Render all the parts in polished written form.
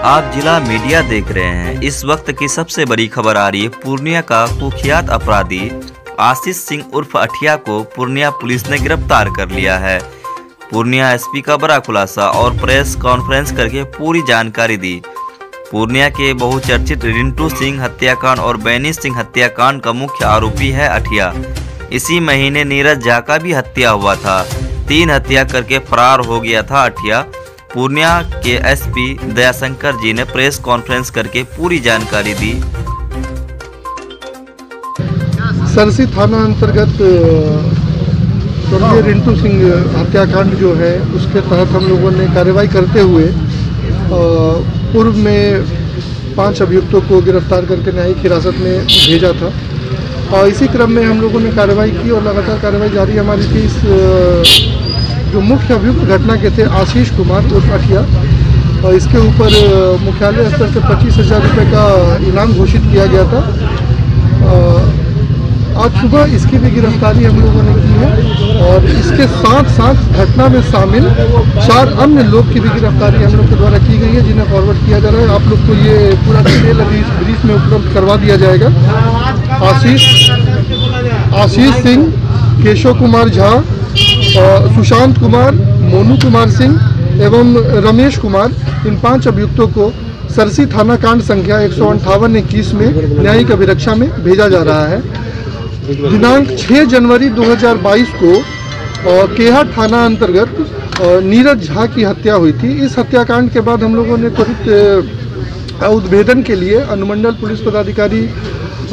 आप जिला मीडिया देख रहे हैं। इस वक्त की सबसे बड़ी खबर आ रही है। पूर्णिया का कुख्यात अपराधी आशीष सिंह उर्फ अठिया को पूर्णिया पुलिस ने गिरफ्तार कर लिया है। पूर्णिया एसपी का बड़ा खुलासा और प्रेस कॉन्फ्रेंस करके पूरी जानकारी दी। पूर्णिया के बहुचर्चित रिंटू सिंह हत्याकांड और बैनी सिंह हत्याकांड का मुख्य आरोपी है अठिया। इसी महीने नीरज झा का भी हत्या हुआ था। 3 हत्या करके फरार हो गया था अठिया। पूर्णिया के एसपी दयाशंकर जी ने प्रेस कॉन्फ्रेंस करके पूरी जानकारी दी। सरसी थाना अंतर्गत स्वर्गीय रिंटू सिंह हत्याकांड जो है उसके तहत हम लोगों ने कार्रवाई करते हुए पूर्व में 5 अभियुक्तों को गिरफ्तार करके न्यायिक हिरासत में भेजा था और इसी क्रम में हम लोगों ने कार्रवाई की और लगातार कार्रवाई जारी हमारी थी। इस जो मुख्य अभियुक्त घटना के थे आशीष कुमार उर्फ अठिया और इसके ऊपर मुख्यालय स्तर से 25,000 रुपये का इनाम घोषित किया गया था। आज सुबह इसकी भी गिरफ्तारी हम लोगों ने की है और इसके साथ साथ घटना में शामिल 4 अन्य लोग की भी गिरफ्तारी हम लोग के द्वारा की गई है, जिन्हें फॉरवर्ड किया जा रहा है। आप लोग को ये पूरा डिटेल अभी इस ब्रीफ में उपलब्ध करवा दिया जाएगा। आशीष सिंह, केशव कुमार झा, सुशांत कुमार, मोनू कुमार सिंह एवं रमेश कुमार, इन 5 अभियुक्तों को सरसी थाना कांड संख्या 158-21 में न्यायिक अभिरक्षा में भेजा जा रहा है। दिनांक 6 जनवरी 2022 को केहा थाना अंतर्गत नीरज झा की हत्या हुई थी। इस हत्याकांड के बाद हम लोगों ने त्वरित उद्भेदन के लिए अनुमंडल पुलिस पदाधिकारी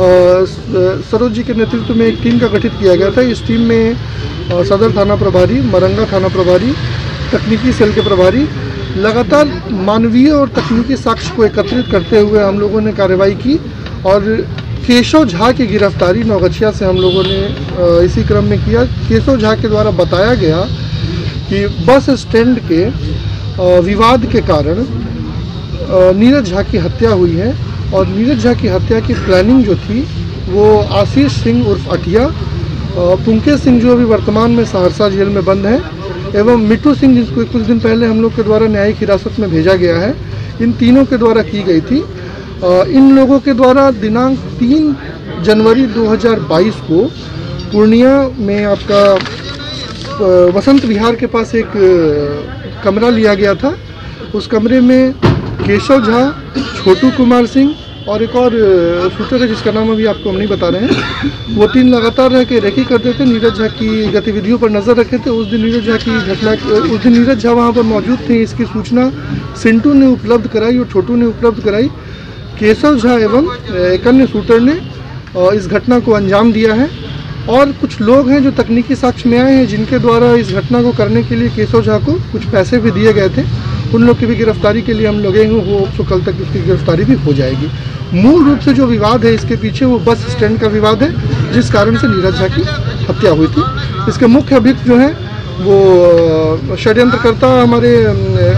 सरोज जी के नेतृत्व में एक टीम का गठित किया गया था। इस टीम में सदर थाना प्रभारी, मरंगा थाना प्रभारी, तकनीकी सेल के प्रभारी लगातार मानवीय और तकनीकी साक्ष्य को एकत्रित करते हुए हम लोगों ने कार्रवाई की और केशव झा की गिरफ्तारी नौगछिया से हम लोगों ने इसी क्रम में किया। केशव झा के द्वारा बताया गया कि बस स्टैंड के विवाद के कारण नीरज झा की हत्या हुई है और नीरज झा की हत्या की प्लानिंग जो थी वो आशीष सिंह उर्फ अठिया, पुंकेश सिंह जो अभी वर्तमान में सहरसा जेल में बंद है, एवं मिट्टू सिंह जिसको कुछ दिन पहले हम लोग के द्वारा न्यायिक हिरासत में भेजा गया है, इन तीनों के द्वारा की गई थी। इन लोगों के द्वारा दिनांक 3 जनवरी 2022 को पूर्णिया में आपका वसंत विहार के पास एक कमरा लिया गया था। उस कमरे में केशव झा, छोटू कुमार सिंह और एक और शूटर है जिसका नाम अभी आपको हम नहीं बता रहे हैं, वो 3 लगातार रह के रेकी करते थे, नीरज झा की गतिविधियों पर नज़र रखे थे। उस दिन नीरज झा वहाँ पर मौजूद थे। इसकी सूचना सिंटू ने उपलब्ध कराई और छोटू ने उपलब्ध कराई। केशव झा एवं एक अन्य शूटर ने इस घटना को अंजाम दिया है और कुछ लोग हैं जो तकनीकी साक्ष्य में आए हैं जिनके द्वारा इस घटना को करने के लिए केशव झा को कुछ पैसे भी दिए गए थे। उन लोग की भी गिरफ्तारी के लिए हम लगे हैं, वो तो कल तक उसकी गिरफ्तारी भी हो जाएगी। मूल रूप से जो विवाद है इसके पीछे वो बस स्टैंड का विवाद है जिस कारण से नीरज झा की हत्या हुई थी। इसके मुख्य अभियुक्त जो हैं वो षड्यंत्रकर्ता हमारे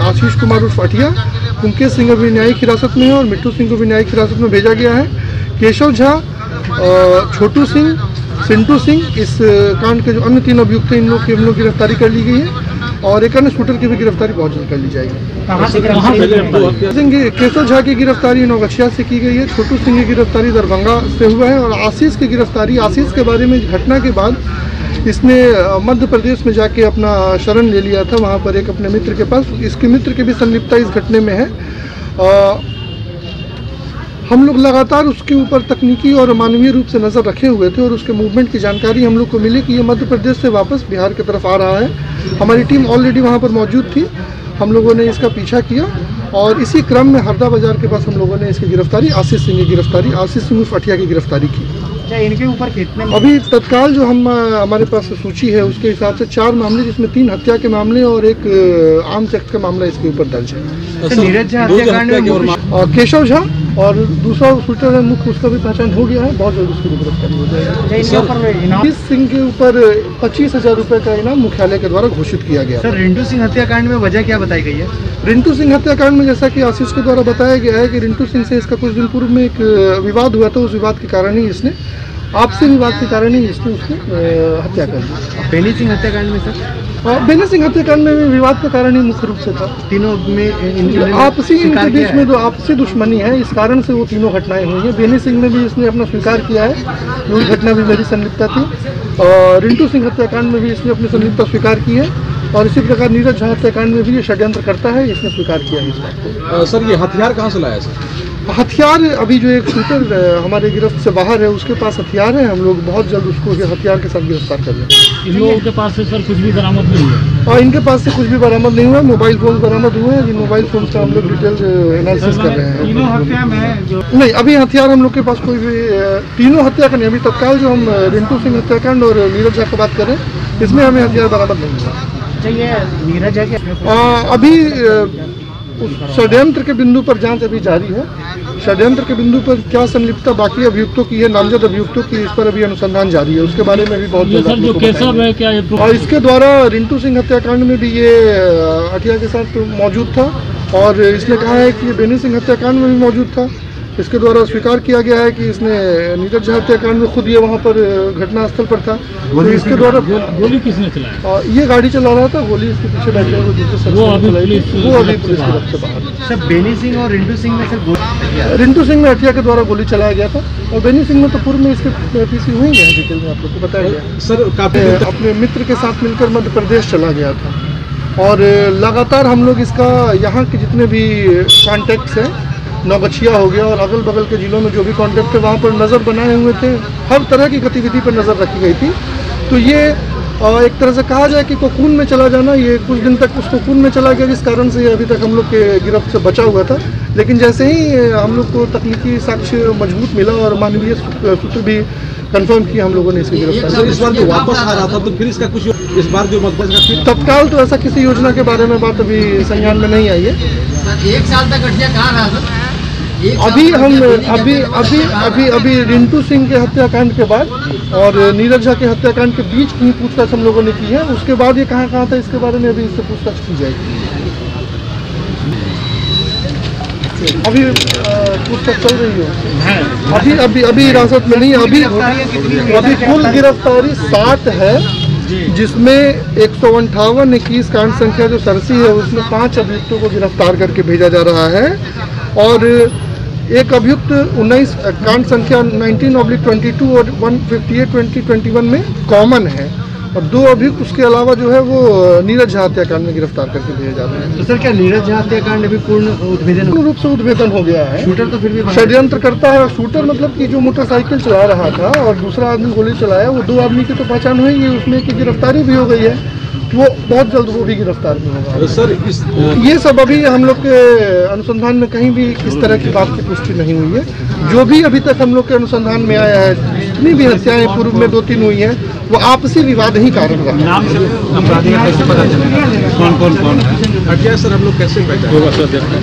आशीष कुमार उर्फ अठिया, पुंकेश सिंह अभी न्यायिक हिरासत में है और मिट्टू सिंह को भी न्यायिक हिरासत में भेजा गया है। केशव झा, छोटू सिंह, सिंटू सिंह, इस कांड के जो अन्य 3 अभियुक्त हैं इन लोग की हम लोग गिरफ्तारी कर ली गई है और एक अन्य शूटर की भी गिरफ्तारी बहुत जल्द कर ली जाएगी। केशव झा की गिरफ्तारी नौगछिया से की गई है, छोटू सिंह की गिरफ्तारी दरभंगा से हुआ है और आशीष की गिरफ्तारी, आशीष के बारे में घटना के बाद इसने मध्य प्रदेश में जाके अपना शरण ले लिया था, वहाँ पर एक अपने मित्र के पास। इसके मित्र की भी संलिप्तता इस घटने में है। हम लोग लगातार उसके ऊपर तकनीकी और मानवीय रूप से नज़र रखे हुए थे और उसके मूवमेंट की जानकारी हम लोग को मिली कि ये मध्य प्रदेश से वापस बिहार की तरफ आ रहा है। हमारी टीम ऑलरेडी वहाँ पर मौजूद थी। हम लोगों ने इसका पीछा किया और इसी क्रम में हरदा बाजार के पास हम लोगों ने इसकी गिरफ्तारी, आशीष सिंह की गिरफ्तारी, आशीष सिंह उर्फ अठिया की गिरफ्तारी की। इनके ऊपर कितने अभी तत्काल जो हमारे पास सूची है उसके हिसाब से 4 मामले, जिसमें 3 हत्या के मामले और एक आर्म्स एक्ट का मामला इसके ऊपर दर्ज है। नीरज झा हत्याकांड में केशव झा और दूसरा शूटर है मुख्य, उसका भी पहचान हो गया है, बहुत जल्द उसकी गिरफ्तारी हो जाएगी। इस सिंह के ऊपर 25,000 रुपये का इनाम मुख्यालय के द्वारा घोषित किया गया। सर, रिंटू सिंह हत्याकांड में वजह क्या बताई गई है? रिंटू सिंह हत्याकांड में जैसा कि आशीष के द्वारा बताया गया है कि रिंटू सिंह से इसका कुछ दिन पूर्व में एक विवाद हुआ था, उस विवाद के कारण ही इसने आपसी विवाद के कारण ही इसने उसकी हत्या कर दी। बेनी सिंह हत्याकांड में सर बेनी सिंह हत्याकांड में भी विवाद का कारण ही मुख्य रूप से था। तीनों में आपसी इनके बीच में जो आपसी दुश्मनी है, इस कारण से वो तीनों घटनाएं हुई हैं। बेनी सिंह ने भी इसने अपना स्वीकार किया है, वो घटना भी मेरी संलिप्तता थी, और रिंटू सिंह हत्याकांड में भी इसने अपनी संलिप्तता स्वीकार की है, और इसी प्रकार नीरज झा हत्याकांड में भी ये षड्यंत्र करता है, इसने स्वीकार किया है इस बात को। सर ये हथियार कहाँ से लाया सर? हथियार अभी जो एक शूटर हमारे गिरफ्त से बाहर है, उसके पास हथियार है। हम लोग बहुत जल्द उसको हथियार के साथ गिरफ्तार कर लेंगे। इन लोगों के पास से सर कुछ भी बरामद नहीं हुआ? और इनके पास से कुछ भी बरामद नहीं हुआ। मोबाइल फोन बरामद हुए हैं, जिन मोबाइल फोन का हम लोग डिटेल एनालिसिस कर रहे हैं। तीनों हत्या में जो नहीं, अभी हथियार हम लोग के पास कोई भी तीनों हत्या का नहीं। अभी तत्काल जो हम रिंटू सिंह हत्याकांड और नीरज झा की बात करें, इसमें हमें हथियार बरामद नहीं हुआ। चाहिए नीरज झा के अभी उस षड्यंत्र के बिंदु पर जांच अभी जारी है। षड्यंत्र के बिंदु पर क्या संलिप्तता बाकी अभियुक्तों की है, नामजद अभियुक्तों की, इस पर अभी अनुसंधान जारी है। उसके बारे में भी बहुत ये सर जो केशव है क्या ये और इसके द्वारा रिंटू सिंह हत्याकांड में भी ये अठिया के साथ मौजूद था, और इसने कहा है कि ये बेनी सिंह हत्याकांड में भी मौजूद था। इसके द्वारा स्वीकार किया गया है कि इसने नीरज झा हत्याकांड में खुद ये वहाँ पर घटनास्थल पर था। तो इसके द्वारा गोली किसने चलाया? ये गाड़ी चला रहा था, गोली इसके पीछे बैठे हुए दूसरे शख्स ने चलाई थी। वो अभी पुलिस गिरफ्त से बाहर है। सर बेनी सिंह और रिंटू सिंह में सर रिंटू सिंह में अठिया के द्वारा गोली चलाया गया था, और बेनी सिंह में तो पूर्व में इसके पीसी हुई है, डिटेल में आप लोग को बताया गया। सर काफी अपने मित्र के साथ मिलकर मध्य प्रदेश चला गया था, और लगातार हम लोग इसका यहाँ के जितने भी कॉन्टैक्ट्स हैं, नौगछिया हो गया और अगल बगल के जिलों में जो भी कॉन्टैक्ट है, वहाँ पर नज़र बनाए हुए थे। हर तरह की गतिविधि पर नज़र रखी गई थी। तो ये एक तरह से कहा जाए कि कोकून में चला जाना, ये कुछ दिन तक उस कोकून में चला गया, जिस कारण से अभी तक हम लोग के गिरफ्त से बचा हुआ था। लेकिन जैसे ही हम लोग को तकनीकी साक्ष्य मजबूत मिला और मानवीय सूत्र भी कंफर्म किया, हम लोगों ने इसे गिरफ्तार किया। इस बार जो वापस आ रहा था तो फिर इसका कुछ इस बार जो मतलब तत्काल तो ऐसा किसी योजना के बारे में बात अभी संज्ञान में नहीं आई है। एक साल तक अठिया कहाँ रहा सर? अभी रिंटू सिंह के हत्याकांड के बाद और नीरज झा के हत्याकांड के बीच की पूछताछ हम लोगों ने की है। उसके बाद ये कहाँ था, इसके बारे में अभी इससे पूछताछ की जाएगी। अभी पूछताछ चल रही है, अभी हिरासत में नहीं। अभी कुल गिरफ्तारी 60 है, जिसमें 158 कांड संख्या जो सरसी है, उसमें 5 अभियुक्तों को गिरफ्तार करके भेजा जा रहा है, और एक अभियुक्त 19 कांड संख्या 19/22 और 158/2021 में कॉमन है, और 2 अभियुक्त उसके अलावा जो है वो नीरज झा हत्याकांड में गिरफ्तार करके भेजे जा रहे हैं। तो सर क्या नीरज झा हत्याकांड अभी पूर्ण उद्भेदन पूर्ण रूप से उद्भेदन हो गया है? शूटर तो फिर भी षड्यंत्र करता है। शूटर मतलब कि जो मोटरसाइकिल चला रहा था और दूसरा आदमी गोली चलाया, वो 2 आदमी की तो पहचान हुई है, उसमें की गिरफ्तारी भी हो गई है। वो बहुत जल्द वो भी गिरफ्तार भी होगा। सर ये सब अभी हम लोग के अनुसंधान में कहीं भी इस तरह की बात की पुष्टि नहीं हुई है। जो भी अभी तक हम लोग के अनुसंधान में आया है, जितनी भी हत्याएं पूर्व में 2-3 हुई हैं, वो आपसी विवाद ही कारण रहा। नाम से अपराधी का कैसे पता चलेगा? कौन है? हटिया सर हम लोग कैसे पहचानेंगे?